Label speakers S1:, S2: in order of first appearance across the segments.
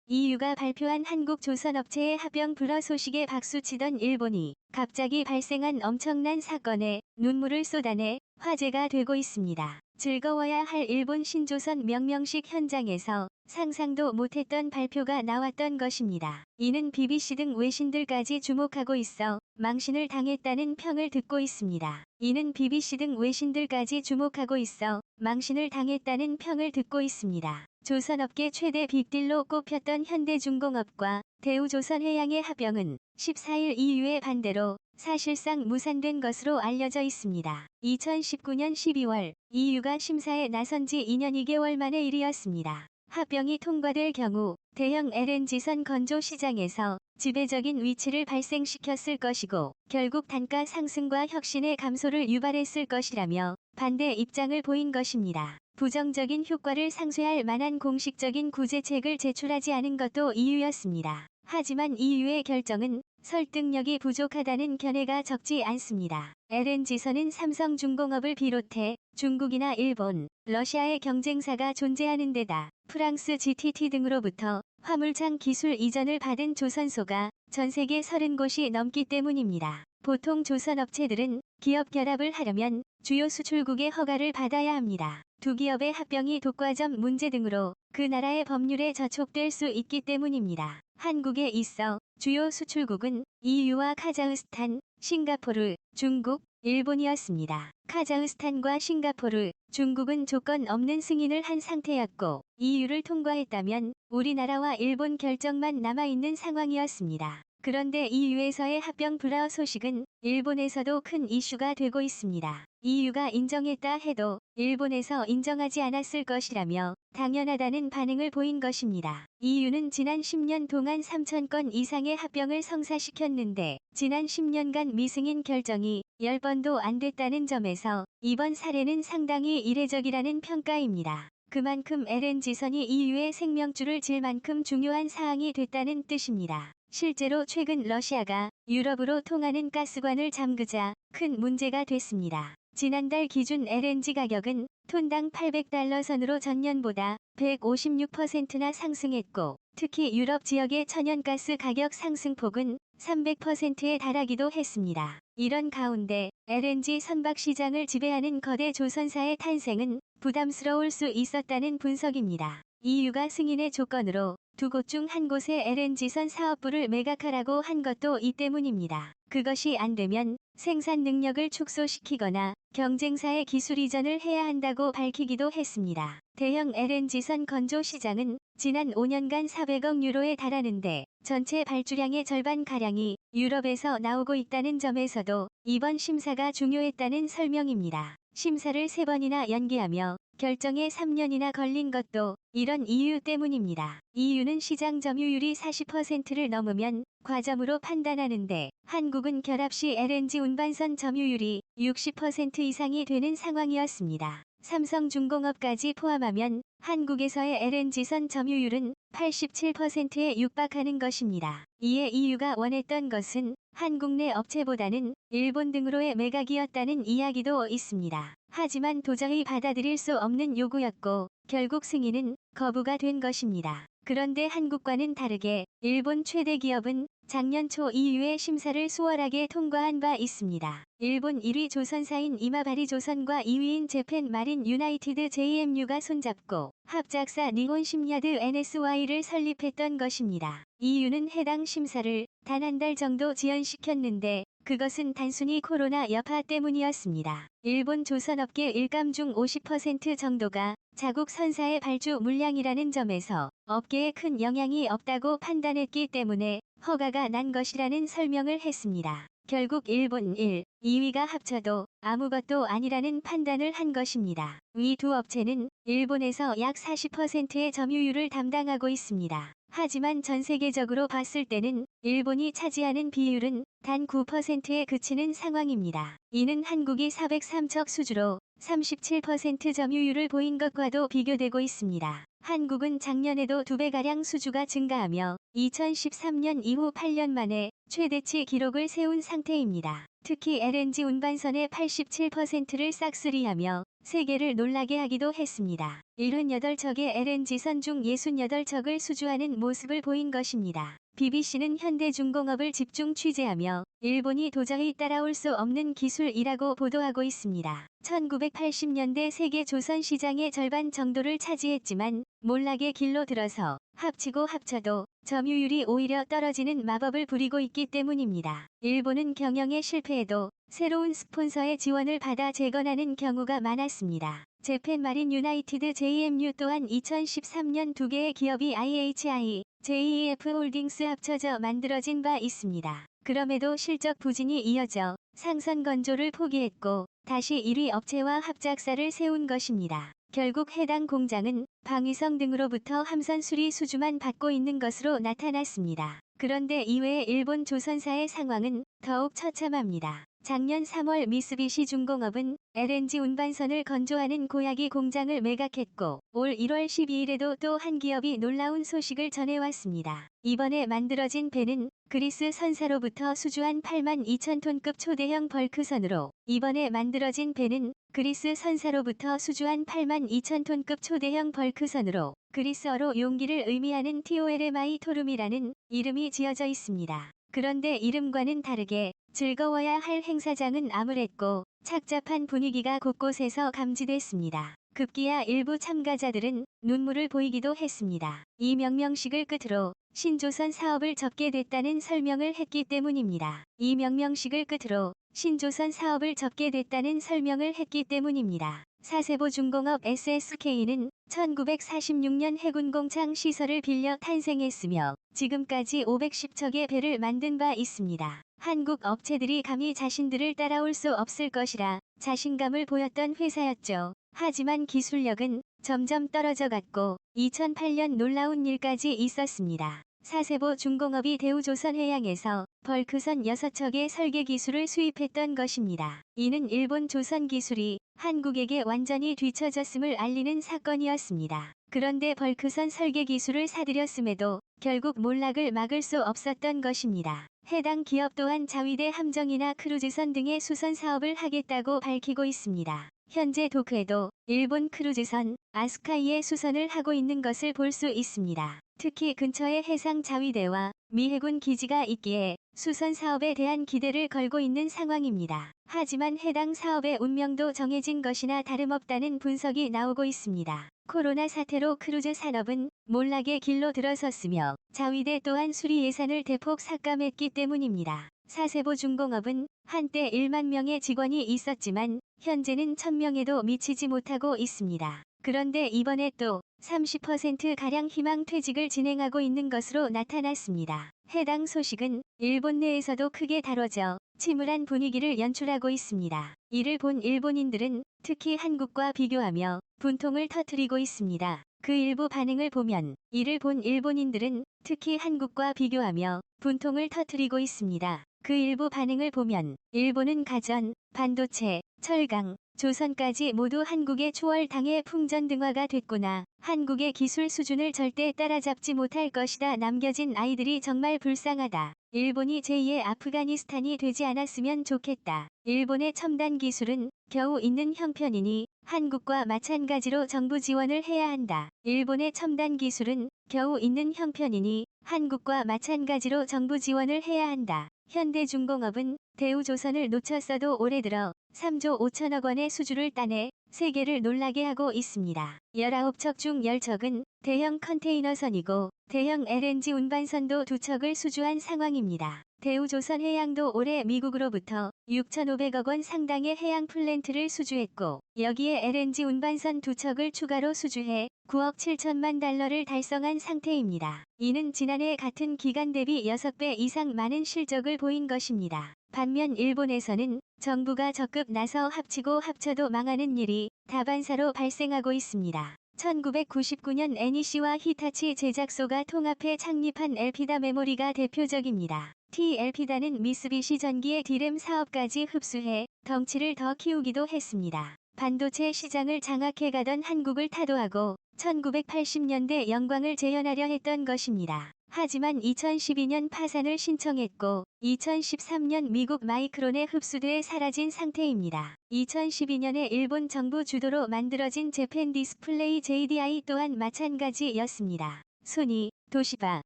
S1: EU가 발표한 한국 조선업체의 합병 불허 소식에 박수치던 일본이 갑자기 발생한 엄청난 사건에 눈물을 쏟아내 화제가 되고 있습니다. 즐거워야 할 일본 신조선 명명식 현장에서 상상도 못했던 발표가 나왔던 것입니다. 이는 BBC 등 외신들까지 주목하고 있어 망신을 당했다는 평을 듣고 있습니다. 이는 BBC 등 외신들까지 주목하고 있어 망신을 당했다는 평을 듣고 있습니다. 조선업계 최대 빅딜로 꼽혔던 현대중공업과 대우조선해양의 합병은 14일 EU의 반대로 사실상 무산된 것으로 알려져 있습니다. 2019년 12월 EU가 심사에 나선 지 2년 2개월 만의 일이었습니다. 합병이 통과될 경우 대형 LNG선 건조 시장에서 지배적인 위치를 발생시켰을 것이고 결국 단가 상승과 혁신의 감소를 유발했을 것이라며 반대 입장을 보인 것입니다. 부정적인 효과를 상쇄할 만한 공식적인 구제책을 제출하지 않은 것도 이유였습니다. 하지만 EU의 결정은 설득력이 부족하다는 견해가 적지 않습니다. LNG선은 삼성중공업을 비롯해 중국이나 일본, 러시아의 경쟁사가 존재하는 데다 프랑스 GTT 등으로부터 화물창 기술 이전을 받은 조선소가 전 세계 30곳이 넘기 때문입니다. 보통 조선업체들은 기업 결합을 하려면 주요 수출국의 허가를 받아야 합니다. 두 기업의 합병이 독과점 문제 등으로 그 나라의 법률에 저촉될 수 있기 때문입니다. 한국에 있어 주요 수출국은 EU와 카자흐스탄, 싱가포르, 중국, 일본이었습니다. 카자흐스탄과 싱가포르, 중국은 조건 없는 승인을 한 상태였고 EU를 통과했다면 우리나라와 일본 결정만 남아있는 상황이었습니다. 그런데 EU에서의 합병 불허 소식은 일본에서도 큰 이슈가 되고 있습니다. EU가 인정했다 해도 일본에서 인정하지 않았을 것이라며 당연하다는 반응을 보인 것입니다. EU는 지난 10년 동안 3,000건 이상의 합병을 성사시켰는데 지난 10년간 미승인 결정이 10번도 안 됐다는 점에서 이번 사례는 상당히 이례적이라는 평가입니다. 그만큼 LNG선이 EU의 생명줄을 질 만큼 중요한 사항이 됐다는 뜻입니다. 실제로 최근 러시아가 유럽으로 통하는 가스관을 잠그자 큰 문제가 됐습니다. 지난달 기준 LNG 가격은 톤당 800달러 선으로 전년보다 156%나 상승했고 특히 유럽 지역의 천연가스 가격 상승폭은 300%에 달하기도 했습니다. 이런 가운데 LNG 선박 시장을 지배하는 거대 조선사의 탄생은 부담스러울 수 있었다는 분석입니다. EU가 승인의 조건으로 두 곳 중 한 곳의 LNG선 사업부를 매각하라고 한 것도 이 때문입니다. 그것이 안 되면 생산 능력을 축소시키거나 경쟁사의 기술 이전을 해야 한다고 밝히기도 했습니다. 대형 LNG선 건조 시장은 지난 5년간 400억 유로에 달하는데 전체 발주량의 절반가량이 유럽에서 나오고 있다는 점에서도 이번 심사가 중요했다는 설명입니다. 심사를 3번이나 연기하며 결정에 3년이나 걸린 것도 이런 이유 때문입니다. EU는 시장 점유율이 40%를 넘으면 과점으로 판단하는데 한국은 결합 시 LNG 운반선 점유율이 60% 이상이 되는 상황이었습니다. 삼성중공업까지 포함하면 한국에서의 LNG선 점유율은 87%에 육박하는 것입니다. 이에 EU가 원했던 것은 한국 내 업체보다는 일본 등으로의 매각이었다는 이야기도 있습니다. 하지만 도저히 받아들일 수 없는 요구였고 결국 승인은 거부가 된 것입니다. 그런데 한국과는 다르게 일본 최대 기업은 작년 초 EU의 심사를 수월하게 통과한 바 있습니다. 일본 1위 조선사인 이마바리 조선과 2위인 재팬 마린 유나이티드 JMU가 손잡고 합작사 니혼 심야드 NSY를 설립했던 것입니다. EU는 해당 심사를 단 한 달 정도 지연시켰는데 그것은 단순히 코로나 여파 때문이었습니다. 일본 조선업계 일감 중 50% 정도가 자국 선사의 발주 물량이라는 점에서 업계에 큰 영향이 없다고 판단했기 때문에 허가가 난 것이라는 설명을 했습니다. 결국 일본 1, 2위가 합쳐도 아무것도 아니라는 판단을 한 것입니다. 위 두 업체는 일본에서 약 40%의 점유율을 담당하고 있습니다. 하지만 전 세계적으로 봤을 때는 일본이 차지하는 비율은 단 9%에 그치는 상황입니다. 이는 한국이 403척 수주로 37% 점유율을 보인 것과도 비교되고 있습니다. 한국은 작년에도 2배가량 수주가 증가하며 2013년 이후 8년 만에 최대치 기록을 세운 상태입니다. 특히 LNG 운반선의 87%를 싹쓸이하며 세계를 놀라게 하기도 했습니다. 78척의 LNG선 중 68척을 수주하는 모습을 보인 것입니다. BBC는 현대중공업을 집중 취재하며 일본이 도저히 따라올 수 없는 기술이라고 보도하고 있습니다. 1980년대 세계 조선 시장의 절반 정도를 차지했지만 몰락의 길로 들어서 합치고 합쳐도 점유율이 오히려 떨어지는 마법을 부리고 있기 때문입니다. 일본은 경영에 실패해도 새로운 스폰서의 지원을 받아 재건하는 경우가 많았습니다. 재팬 마린 유나이티드 JMU 또한 2013년 두 개의 기업이 IHI, JEF 홀딩스 합쳐져 만들어진 바 있습니다. 그럼에도 실적 부진이 이어져 상선 건조를 포기했고 다시 1위 업체와 합작사를 세운 것입니다. 결국 해당 공장은 방위성 등으로부터 함선 수리 수주만 받고 있는 것으로 나타났습니다. 그런데 이외의 일본 조선사의 상황은 더욱 처참합니다. 작년 3월 미쓰비시 중공업은 LNG 운반선을 건조하는 고야기 공장을 매각했고 올 1월 12일에도 또 한 기업이 놀라운 소식을 전해왔습니다. 이번에 만들어진 배는 그리스 선사로부터 수주한 8만 2천 톤급 초대형 벌크선으로 이번에 만들어진 배는 그리스 선사로부터 수주한 8만 2천 톤급 초대형 벌크선으로 그리스어로 용기를 의미하는 TOLMI 토룸이라는 이름이 지어져 있습니다. 그런데 이름과는 다르게 즐거워야 할 행사장은 암울했고 착잡한 분위기가 곳곳에서 감지됐습니다. 급기야 일부 참가자들은 눈물을 보이기도 했습니다. 이 명명식을 끝으로 신조선 사업을 접게 됐다는 설명을 했기 때문입니다. 이 명명식을 끝으로 신조선 사업을 접게 됐다는 설명을 했기 때문입니다. 사세보 중공업 SSK는 1946년 해군공창 시설을 빌려 탄생했으며 지금까지 510척의 배를 만든 바 있습니다. 한국 업체들이 감히 자신들을 따라올 수 없을 것이라 자신감을 보였던 회사였죠. 하지만 기술력은 점점 떨어져 갔고 2008년 놀라운 일까지 있었습니다. 사세보 중공업이 대우조선해양에서 벌크선 6척의 설계 기술을 수입했던 것입니다. 이는 일본 조선 기술이 한국에게 완전히 뒤처졌음을 알리는 사건이었습니다. 그런데 벌크선 설계 기술을 사들였음에도 결국 몰락을 막을 수 없었던 것입니다. 해당 기업 또한 자위대 함정이나 크루즈선 등의 수선 사업을 하겠다고 밝히고 있습니다. 현재 도크에도 일본 크루즈선 아스카이의 수선을 하고 있는 것을 볼 수 있습니다. 특히 근처에 해상 자위대와 미 해군 기지가 있기에 수선 사업에 대한 기대를 걸고 있는 상황입니다. 하지만 해당 사업의 운명도 정해진 것이나 다름없다는 분석이 나오고 있습니다. 코로나 사태로 크루즈 산업은 몰락의 길로 들어섰으며 자위대 또한 수리 예산을 대폭 삭감했기 때문입니다. 사세보 중공업은 한때 1만 명의 직원이 있었지만 현재는 1000명에도 미치지 못하고 있습니다. 그런데 이번에 또 30%가량 희망 퇴직을 진행하고 있는 것으로 나타났습니다. 해당 소식은 일본 내에서도 크게 다뤄져 침울한 분위기를 연출하고 있습니다. 이를 본 일본인들은 특히 한국과 비교하며 분통을 터뜨리고 있습니다. 그 일부 반응을 보면 이를 본 일본인들은 특히 한국과 비교하며 분통을 터뜨리고 있습니다. 그 일부 반응을 보면 일본은 가전, 반도체, 철강, 조선까지 모두 한국의 초월당해 풍전등화가 됐구나. 한국의 기술 수준을 절대 따라잡지 못할 것이다. 남겨진 아이들이 정말 불쌍하다. 일본이 제2의 아프가니스탄이 되지 않았으면 좋겠다. 일본의 첨단 기술은 겨우 있는 형편이니 한국과 마찬가지로 정부 지원을 해야 한다. 일본의 첨단 기술은 겨우 있는 형편이니 한국과 마찬가지로 정부 지원을 해야 한다. 현대중공업은 대우조선을 놓쳤어도 올해 들어 3조 5천억 원의 수주를 따내 세계를 놀라게 하고 있습니다. 19척 중 10척은 대형 컨테이너선이고 대형 LNG 운반선도 2척을 수주한 상황입니다. 대우조선해양도 올해 미국으로부터 6,500억 원 상당의 해양 플랜트를 수주했고 여기에 LNG 운반선 2척을 추가로 수주해 9억 7천만 달러를 달성한 상태입니다. 이는 지난해 같은 기간 대비 6배 이상 많은 실적을 보인 것입니다. 반면 일본에서는 정부가 적극 나서 합치고 합쳐도 망하는 일이 다반사로 발생하고 있습니다. 1999년 NEC와 히타치 제작소가 통합해 창립한 엘피다 메모리가 대표적입니다. 엘피다는 미쓰비시 전기의 D램 사업까지 흡수해 덩치를 더 키우기도 했습니다. 반도체 시장을 장악해가던 한국을 타도하고 1980년대 영광을 재현하려 했던 것입니다. 하지만 2012년 파산을 신청했고 2013년 미국 마이크론에 흡수돼 사라진 상태입니다. 2012년에 일본 정부 주도로 만들어진 재팬 디스플레이 JDI 또한 마찬가지였습니다. 소니, 도시바,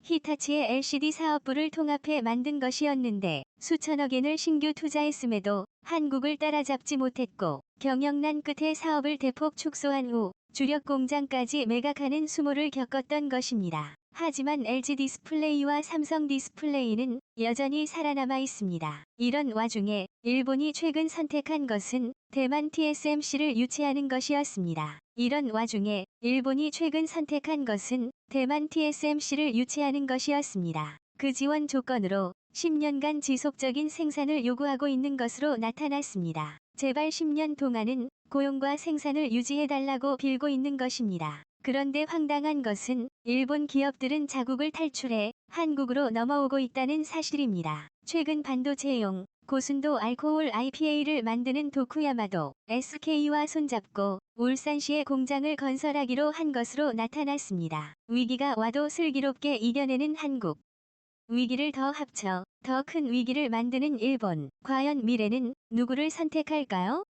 S1: 히타치의 LCD 사업부를 통합해 만든 것이었는데 수천억 엔을 신규 투자했음에도 한국을 따라잡지 못했고 경영난 끝에 사업을 대폭 축소한 후 주력 공장까지 매각하는 수모를 겪었던 것입니다. 하지만 LG 디스플레이와 삼성 디스플레이는 여전히 살아남아 있습니다. 이런 와중에 일본이 최근 선택한 것은 대만 TSMC를 유치하는 것이었습니다. 이런 와중에 일본이 최근 선택한 것은 대만 TSMC를 유치하는 것이었습니다. 그 지원 조건으로 10년간 지속적인 생산을 요구하고 있는 것으로 나타났습니다. 제발 10년 동안은 고용과 생산을 유지해달라고 빌고 있는 것입니다. 그런데 황당한 것은 일본 기업들은 자국을 탈출해 한국으로 넘어오고 있다는 사실입니다. 최근 반도체용 고순도 알코올 IPA를 만드는 도쿠야마도 SK와 손잡고 울산시에 공장을 건설하기로 한 것으로 나타났습니다. 위기가 와도 슬기롭게 이겨내는 한국. 위기를 더 합쳐 더 큰 위기를 만드는 일본. 과연 미래는 누구를 선택할까요?